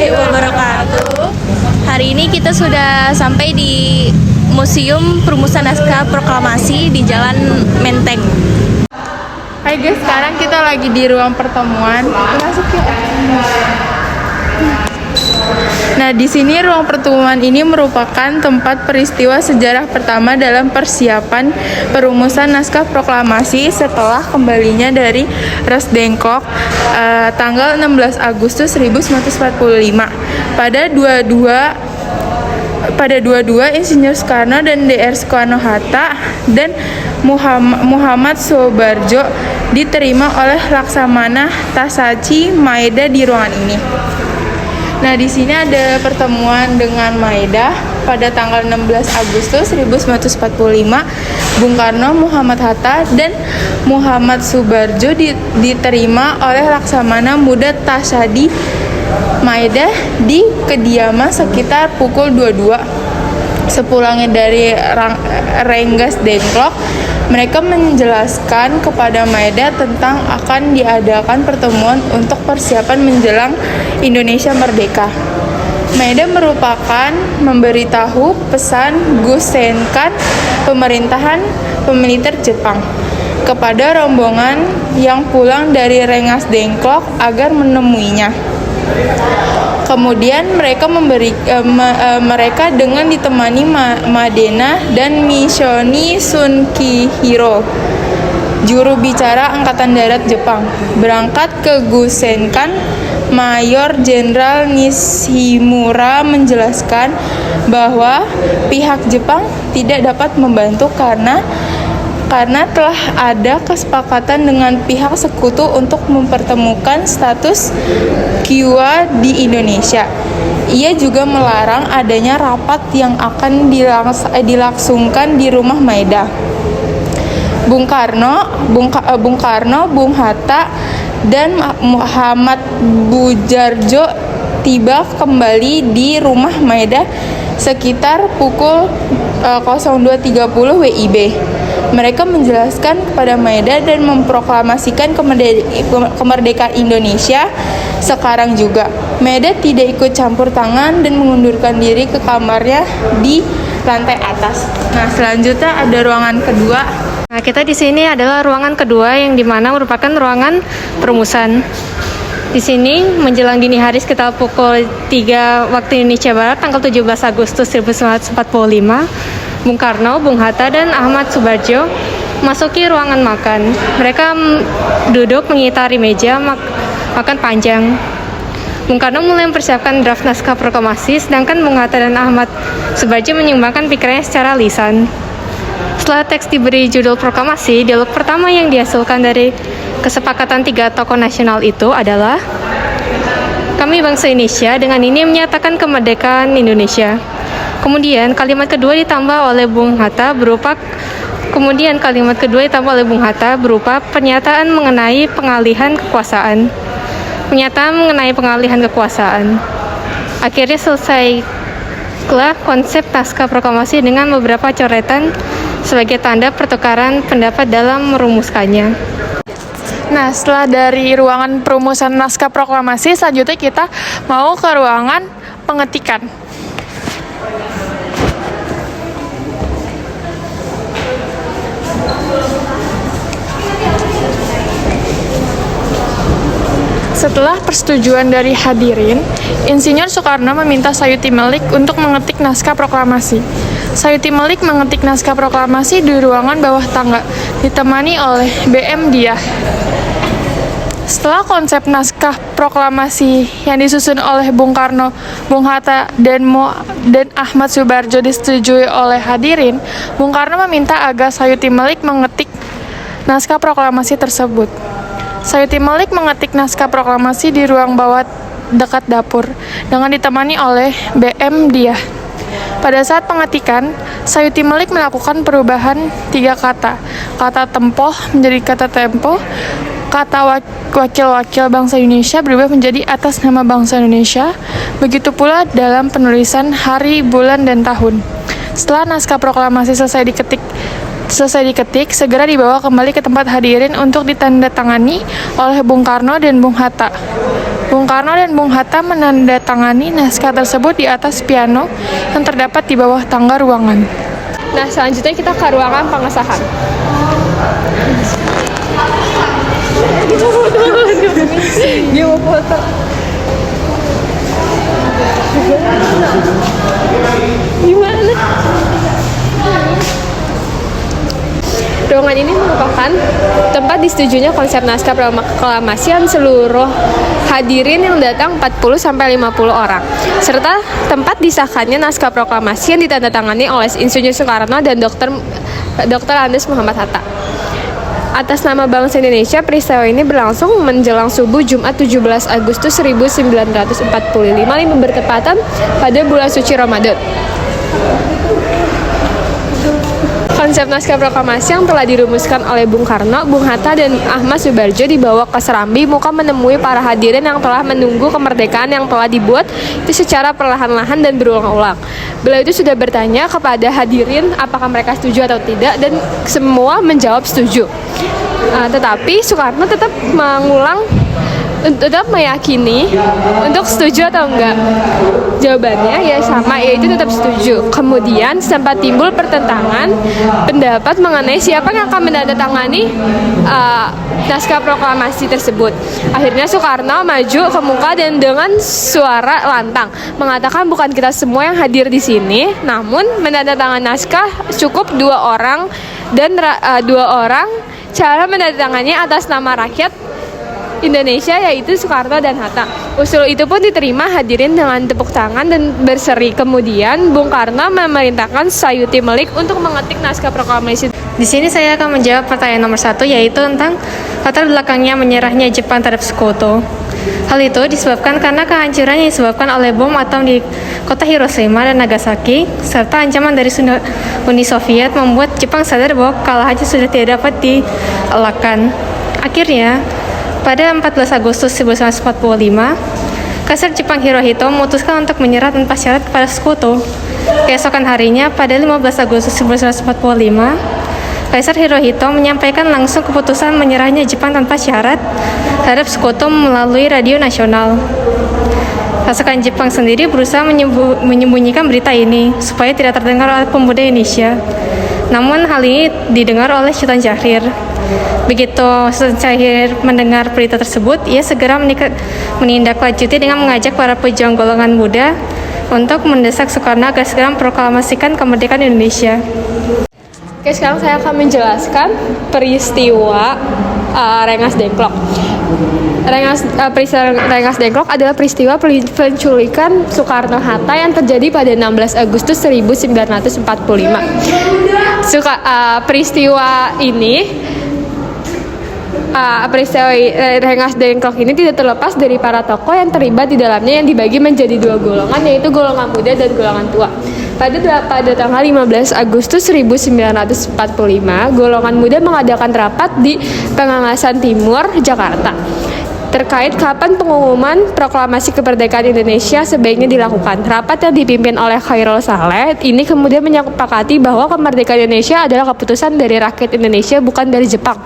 warahmatullahi wabarakatuh. Hari ini kita sudah sampai di Museum Perumusan Naskah Proklamasi di Jalan Menteng. Hai guys, sekarang kita lagi di ruang pertemuan. Masuk ya. Nah, di sini ruang pertemuan ini merupakan tempat peristiwa sejarah pertama dalam persiapan perumusan naskah proklamasi setelah kembalinya dari Rasdengklok tanggal 16 Agustus 1945. Pada 22 Insinyur Soekarno dan Dr. Soekarno-Hatta dan Muhammad Soebardjo diterima oleh Laksamana Tasaci Maeda di ruangan ini. Nah, di sini ada pertemuan dengan Maeda pada tanggal 16 Agustus 1945. Bung Karno, Muhammad Hatta, dan Muhammad Soebardjo diterima oleh Laksamana Muda Tasadi Maeda di kediaman sekitar pukul 22. Sepulangnya dari Rengas Dengklok, mereka menjelaskan kepada Maeda tentang akan diadakan pertemuan untuk persiapan menjelang Indonesia merdeka. Maeda merupakan memberitahu pesan Gusenkan pemerintahan militer Jepang kepada rombongan yang pulang dari Rengas Dengklok agar menemuinya. Kemudian mereka dengan ditemani Madena dan Mishoni Sunkihiro, juru bicara Angkatan Darat Jepang, berangkat ke Gusenkan. Mayor Jenderal Nishimura menjelaskan bahwa pihak Jepang tidak dapat membantu karena telah ada kesepakatan dengan pihak sekutu untuk mempertemukan status quo di Indonesia. Ia juga melarang adanya rapat yang akan dilangsungkan di rumah Maeda. Bung Karno, Bung Hatta, dan Muhammad Soebardjo tiba kembali di rumah Maeda sekitar pukul 02.30 WIB. Mereka menjelaskan kepada Maeda dan memproklamasikan kemerdekaan Indonesia sekarang juga. Maeda tidak ikut campur tangan dan mengundurkan diri ke kamarnya di lantai atas. Nah, selanjutnya ada ruangan kedua. Nah, kita di sini adalah ruangan kedua yang dimana merupakan ruangan perumusan. Di sini menjelang dini hari sekitar pukul 3 waktu Indonesia Barat tanggal 17 Agustus 1945, Bung Karno, Bung Hatta, dan Ahmad Soebardjo masuki ruangan makan. Mereka duduk mengitari meja makan panjang. Bung Karno mulai mempersiapkan draft naskah proklamasi, sedangkan Bung Hatta dan Ahmad Soebardjo menyumbangkan pikirannya secara lisan. Setelah teks diberi judul proklamasi, dialog pertama yang dihasilkan dari kesepakatan 3 tokoh nasional itu adalah, "Kami bangsa Indonesia dengan ini menyatakan kemerdekaan Indonesia." Kemudian kalimat kedua ditambah oleh Bung Hatta berupa pernyataan mengenai pengalihan kekuasaan. Akhirnya selesailah konsep naskah proklamasi dengan beberapa coretan sebagai tanda pertukaran pendapat dalam merumuskannya. Nah, setelah dari ruangan perumusan naskah proklamasi, selanjutnya kita mau ke ruangan pengetikan. Setelah persetujuan dari hadirin, Insinyur Soekarno meminta Sayuti Melik untuk mengetik naskah proklamasi. Sayuti Melik mengetik naskah proklamasi di ruangan bawah tangga, ditemani oleh BM Diah. Setelah konsep naskah proklamasi yang disusun oleh Bung Karno, Bung Hatta, dan Ahmad Soebardjo disetujui oleh hadirin, Bung Karno meminta agar Sayuti Melik mengetik naskah proklamasi tersebut. Sayuti Melik mengetik naskah proklamasi di ruang bawah dekat dapur, dengan ditemani oleh BM Diah. Pada saat pengetikan, Sayuti Melik melakukan perubahan 3 kata. Kata tempoh menjadi kata tempo, kata wakil-wakil bangsa Indonesia berubah menjadi atas nama bangsa Indonesia, begitu pula dalam penulisan hari, bulan, dan tahun. Setelah naskah proklamasi selesai diketik, segera dibawa kembali ke tempat hadirin untuk ditandatangani oleh Bung Karno dan Bung Hatta. Bung Karno dan Bung Hatta menandatangani naskah tersebut di atas piano yang terdapat di bawah tangga ruangan. Nah, selanjutnya kita ke ruangan pengesahan. Gimana? Ruangan ini merupakan tempat disetujuinya konsep naskah proklamasi yang seluruh hadirin yang datang 40-50 orang, serta tempat disahkannya naskah proklamasi yang ditandatangani oleh Insinyur Soekarno dan Dr. Andes Muhammad Hatta. Atas nama bangsa Indonesia, peristiwa ini berlangsung menjelang subuh Jumat 17 Agustus 1945 yang bertepatan pada bulan suci Ramadan. Konsep naskah proklamasi yang telah dirumuskan oleh Bung Karno, Bung Hatta, dan Ahmad Subarjo dibawa ke Serambi Muka menemui para hadirin yang telah menunggu kemerdekaan yang telah dibuat itu secara perlahan-lahan dan berulang-ulang. Beliau itu sudah bertanya kepada hadirin apakah mereka setuju atau tidak, dan semua menjawab setuju. Tetapi Soekarno tetap meyakini untuk setuju atau enggak. Jawabannya ya sama, yaitu tetap setuju. Kemudian sempat timbul pertentangan pendapat mengenai siapa yang akan menandatangani naskah proklamasi tersebut. Akhirnya Soekarno maju ke muka dan dengan suara lantang mengatakan bukan kita semua yang hadir di sini, namun menandatangani naskah cukup 2 orang dan 2 orang. Cara menandatangannya atas nama rakyat Indonesia, yaitu Soekarno dan Hatta. Usul itu pun diterima hadirin dengan tepuk tangan dan berseri. Kemudian Bung Karno memerintahkan Sayuti Melik untuk mengetik naskah proklamasi. Di sini saya akan menjawab pertanyaan nomor 1, yaitu tentang latar belakangnya menyerahnya Jepang terhadap sekutu. Hal itu disebabkan karena kehancuran yang disebabkan oleh bom atom di kota Hiroshima dan Nagasaki, serta ancaman dari Uni Soviet membuat Jepang sadar bahwa kekalahannya sudah tidak dapat dielakkan. Akhirnya, pada 14 Agustus 1945, Kaisar Jepang Hirohito memutuskan untuk menyerah tanpa syarat kepada sekutu. Keesokan harinya, pada 15 Agustus 1945, Kaisar Hirohito menyampaikan langsung keputusan menyerahnya Jepang tanpa syarat terhadap sekutu melalui radio nasional. Pasukan Jepang sendiri berusaha menyembunyikan berita ini supaya tidak terdengar oleh pemuda Indonesia. Namun hal ini didengar oleh Sultan Syahrir. Begitu Sultan Syahrir mendengar berita tersebut, ia segera menindaklanjuti dengan mengajak para pejuang golongan muda untuk mendesak Soekarno agar segera memproklamasikan kemerdekaan Indonesia. Oke, sekarang saya akan menjelaskan peristiwa Rengas Dengklok. Peristiwa Rengas Dengklok adalah peristiwa penculikan Soekarno-Hatta yang terjadi pada 16 Agustus 1945. Peristiwa Rengas Dengklok ini tidak terlepas dari para tokoh yang terlibat di dalamnya yang dibagi menjadi 2 golongan, yaitu golongan muda dan golongan tua. Pada tanggal 15 Agustus 1945, golongan muda mengadakan rapat di Pengangasan Timur, Jakarta, terkait kapan pengumuman proklamasi kemerdekaan Indonesia sebaiknya dilakukan. Rapat yang dipimpin oleh Khairul Saleh ini kemudian menyepakati bahwa kemerdekaan Indonesia adalah keputusan dari rakyat Indonesia, bukan dari Jepang.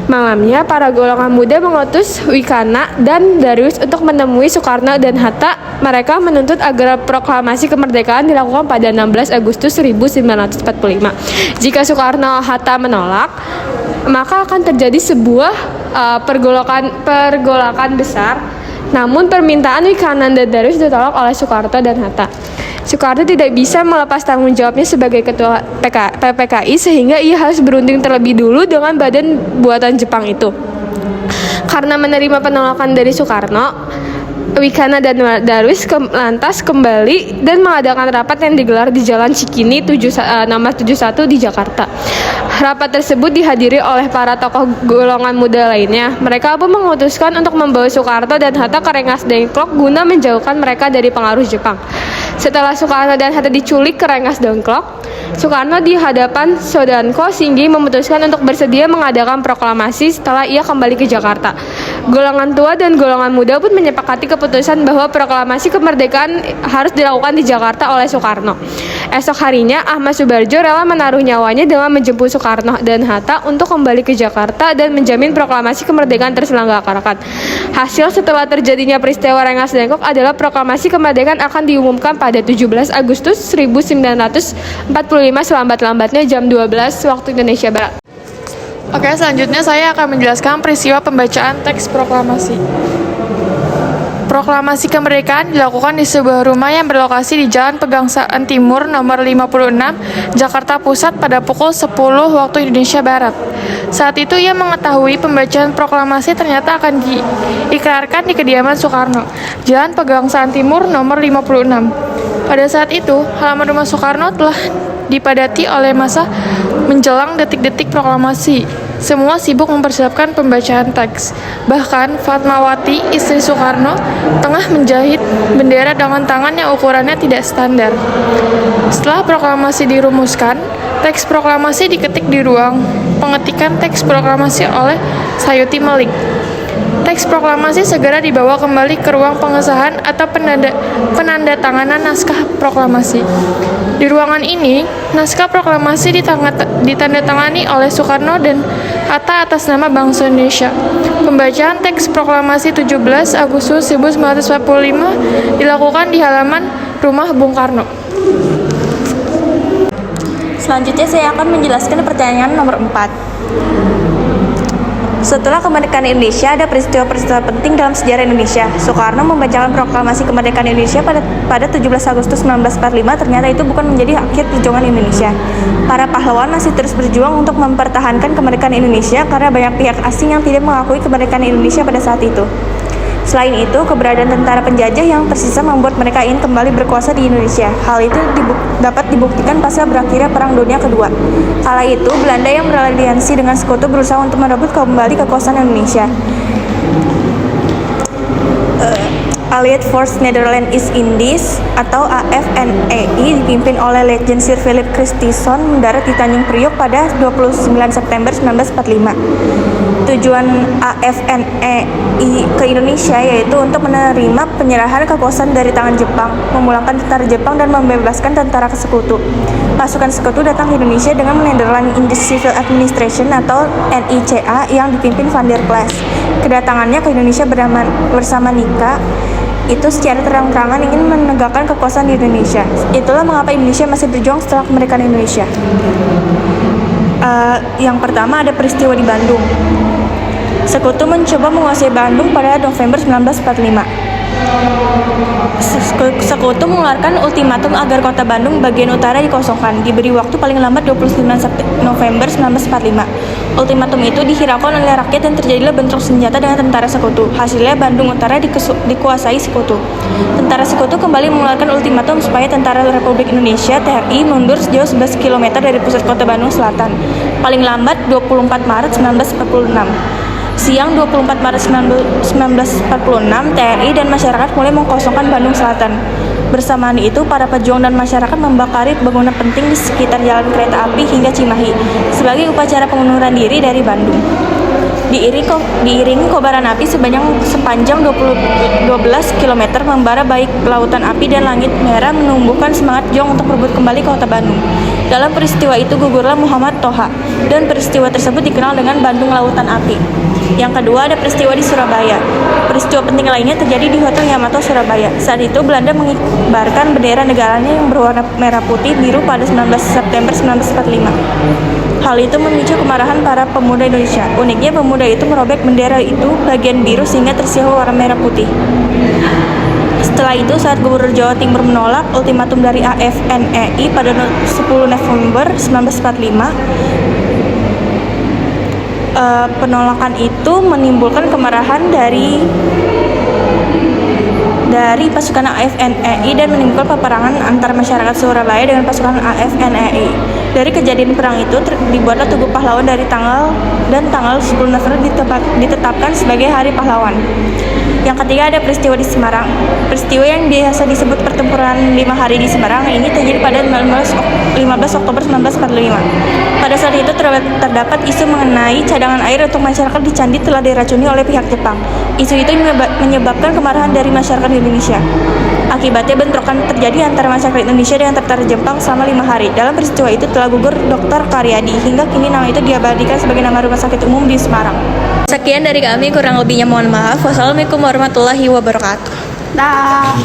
Malamnya, para golongan muda mengutus Wikana dan Darwis untuk menemui Soekarno dan Hatta. Mereka menuntut agar proklamasi kemerdekaan dilakukan pada 16 Agustus 1945. Jika Soekarno-Hatta menolak, maka akan terjadi sebuah pergolakan besar. Namun permintaan Wikana dan Darwis ditolak oleh Soekarno dan Hatta. Soekarno tidak bisa melepas tanggung jawabnya sebagai ketua PPKI, sehingga ia harus berunding terlebih dulu dengan badan buatan Jepang itu. Karena menerima penolakan dari Soekarno, Wikana dan Darwis lantas kembali dan mengadakan rapat yang digelar di Jalan Cikini nomor 71 di Jakarta. Rapat tersebut dihadiri oleh para tokoh golongan muda lainnya. Mereka pun memutuskan untuk membawa Soekarno dan Hatta ke Rengas Dengklok guna menjauhkan mereka dari pengaruh Jepang. Setelah Soekarno dan Hatta diculik ke Rengas Dengklok, Soekarno di hadapan Soedanko Singgi memutuskan untuk bersedia mengadakan proklamasi setelah ia kembali ke Jakarta. Golongan tua dan golongan muda pun menyepakati keputusan bahwa proklamasi kemerdekaan harus dilakukan di Jakarta oleh Soekarno. Esok harinya, Ahmad Subarjo rela menaruh nyawanya dengan menjemput Soekarno dan Hatta untuk kembali ke Jakarta dan menjamin proklamasi kemerdekaan terselenggarakan. Hasil setelah terjadinya peristiwa Rengas Dengklok adalah proklamasi kemerdekaan akan diumumkan pada 17 Agustus 1945 selambat-lambatnya jam 12 waktu Indonesia Barat. Oke, selanjutnya saya akan menjelaskan peristiwa pembacaan teks proklamasi. Proklamasi kemerdekaan dilakukan di sebuah rumah yang berlokasi di Jalan Pegangsaan Timur nomor 56, Jakarta Pusat pada pukul 10 waktu Indonesia Barat. Saat itu ia mengetahui pembacaan proklamasi ternyata akan diikrarkan di kediaman Soekarno, Jalan Pegangsaan Timur nomor 56. Pada saat itu, halaman rumah Soekarno telah dipadati oleh massa menjelang detik-detik proklamasi. Semua sibuk mempersiapkan pembacaan teks. Bahkan Fatmawati, istri Soekarno, tengah menjahit bendera dengan tangan yang ukurannya tidak standar. Setelah proklamasi dirumuskan, teks proklamasi diketik di ruang pengetikan teks proklamasi oleh Sayuti Melik. Teks proklamasi segera dibawa kembali ke ruang pengesahan atau penandatanganan naskah proklamasi. Di ruangan ini, naskah proklamasi ditandatangani oleh Soekarno dan Hatta atas nama bangsa Indonesia. Pembacaan teks proklamasi 17 Agustus 1945 dilakukan di halaman rumah Bung Karno. Selanjutnya saya akan menjelaskan pertanyaan nomor 4. Setelah kemerdekaan Indonesia, ada peristiwa-peristiwa penting dalam sejarah Indonesia. Soekarno membacakan proklamasi kemerdekaan Indonesia pada 17 Agustus 1945. Ternyata itu bukan menjadi akhir perjuangan Indonesia. Para pahlawan masih terus berjuang untuk mempertahankan kemerdekaan Indonesia karena banyak pihak asing yang tidak mengakui kemerdekaan Indonesia pada saat itu. Selain itu, keberadaan tentara penjajah yang tersisa membuat mereka ingin kembali berkuasa di Indonesia. Hal itu dapat dibuktikan pasca berakhirnya Perang Dunia Kedua. Kala itu, Belanda yang beraliansi dengan Sekutu berusaha untuk merebut kembali kekuasaan Indonesia. Allied Force Netherlands East Indies atau AFNEI dipimpin oleh Letjen Sir Philip Christison mendarat di Tanjung Priok pada 29 September 1945. Tujuan AFNEI ke Indonesia yaitu untuk menerima penyerahan kekuasaan dari tangan Jepang, memulangkan tentara Jepang dan membebaskan tentara sekutu. Pasukan sekutu datang ke Indonesia dengan Netherlands Indies Civil Administration atau NICA yang dipimpin Van der Plas. Kedatangannya ke Indonesia bersama Nika itu secara terang-terangan ingin menegakkan kekuasaan di Indonesia. Itulah mengapa Indonesia masih berjuang setelah kemerdekaan Indonesia. Yang pertama ada peristiwa di Bandung. Sekutu mencoba menguasai Bandung pada November 1945. Sekutu mengeluarkan ultimatum agar kota Bandung bagian utara dikosongkan, diberi waktu paling lambat 29 November 1945. Ultimatum itu dihiraukan oleh rakyat dan terjadilah bentrok senjata dengan tentara sekutu. Hasilnya Bandung Utara dikuasai sekutu. Tentara sekutu kembali mengeluarkan ultimatum supaya Tentara Republik Indonesia (TRI) mundur sejauh 11 km dari pusat kota Bandung Selatan, paling lambat 24 Maret 1946. Siang 24 Maret 1946, TNI dan masyarakat mulai mengkosongkan Bandung Selatan. Bersamaan itu, para pejuang dan masyarakat membakari bangunan penting di sekitar jalan kereta api hingga Cimahi sebagai upacara pengunduran diri dari Bandung. Diiringi kobaran api sepanjang 12 km membara baik lautan api dan langit merah menumbuhkan semangat juang untuk merebut kembali kota Bandung. Dalam peristiwa itu gugurlah Muhammad Toha dan peristiwa tersebut dikenal dengan Bandung Lautan Api. Yang kedua ada peristiwa di Surabaya. Peristiwa penting lainnya terjadi di Hotel Yamato Surabaya. Saat itu Belanda mengibarkan bendera negaranya yang berwarna merah putih biru pada 19 September 1945. Hal itu memicu kemarahan para pemuda Indonesia. Uniknya pemuda itu merobek bendera itu bagian biru sehingga tersisa warna merah putih. Setelah itu, saat Gubernur Jawa Timur menolak ultimatum dari AFNEI pada 10 November 1945, penolakan itu menimbulkan kemarahan dari pasukan AFNEI dan menimbulkan peperangan antara masyarakat Surabaya dengan pasukan AFNEI. Dari kejadian perang itu dibuatlah Tugu Pahlawan dari tanggal 10 November ditetapkan sebagai Hari Pahlawan. Yang ketiga ada peristiwa di Semarang. Peristiwa yang biasa disebut pertempuran 5 hari di Semarang ini terjadi pada 15 Oktober 1945. Pada saat itu terdapat isu mengenai cadangan air untuk masyarakat di Candi telah diracuni oleh pihak Jepang. Isu itu menyebabkan kemarahan dari masyarakat Indonesia. Akibatnya bentrokan terjadi antara masyarakat Indonesia dengan tentara Jepang selama 5 hari. Dalam peristiwa itu telah gugur Dr. Karyadi. Hingga kini nama itu diabadikan sebagai nama rumah sakit umum di Semarang. Sekian dari kami, kurang lebihnya mohon maaf. Wassalamualaikum warahmatullahi wabarakatuh. Dah.